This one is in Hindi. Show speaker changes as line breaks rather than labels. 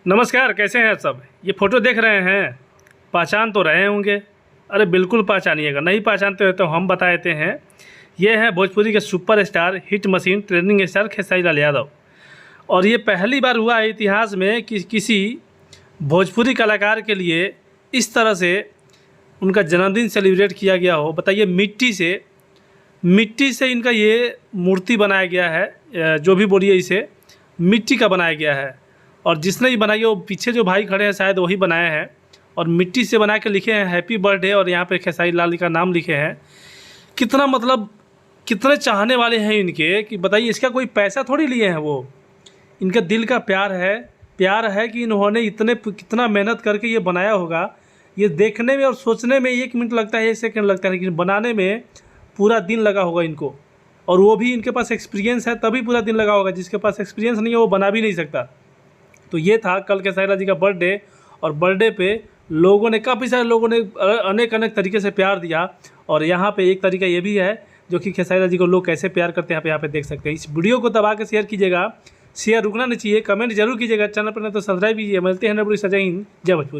नमस्कार, कैसे हैं सब। ये फ़ोटो देख रहे हैं, पहचान तो रहे होंगे। अरे बिल्कुल पहचानिएगा, नहीं पहचानते हो तो हम बता देते हैं। ये हैं भोजपुरी के superstar, hit machine, trending star Khesari Lal Yadav. और ये पहली बार हुआ है इतिहास में कि किसी भोजपुरी कलाकार के लिए इस तरह से उनका जन्मदिन सेलिब्रेट किया गया हो। बताइए, मिट्टी से इनका ये मूर्ति बनाया गया है, जो भी बोलिए, इसे मिट्टी का बनाया गया है। और जिसने ये बनाई है वो पीछे जो भाई खड़े हैं शायद वही बनाए हैं। और मिट्टी से बना के लिखे हैं हैप्पी बर्थडे, और यहाँ पे खेसारी लाल का नाम लिखे हैं। कितना मतलब कितने चाहने वाले हैं इनके कि बताइए, इसका कोई पैसा थोड़ी लिए हैं वो। इनका दिल का प्यार है कि इन्होंने कितना मेहनत करके ये बनाया होगा। ये देखने में और सोचने में 1 मिनट लगता है, 1 सेकंड लगता है, लेकिन बनाने में पूरा दिन लगा होगा इनको। और वो भी इनके पास एक्सपीरियंस है तभी पूरा दिन लगा होगा। जिसके पास एक्सपीरियंस नहीं है वो बना भी नहीं सकता। तो ये था कल खेसारी लाल जी का बर्थडे। और बर्थडे पे काफ़ी सारे लोगों ने अनेक तरीके से प्यार दिया। और यहाँ पे एक तरीका ये भी है जो कि खेसारी लाल जी को लोग कैसे प्यार करते हैं, यहाँ पे देख सकते हैं। इस वीडियो को दबा के शेयर कीजिएगा, शेयर रुकना नहीं चाहिए, कमेंट जरूर कीजिएगा, चैनल पर नहीं तो सब्सक्राइब कीजिए। मिलते हैं नई वीडियो। जय हिंद, जय भोजपुरी।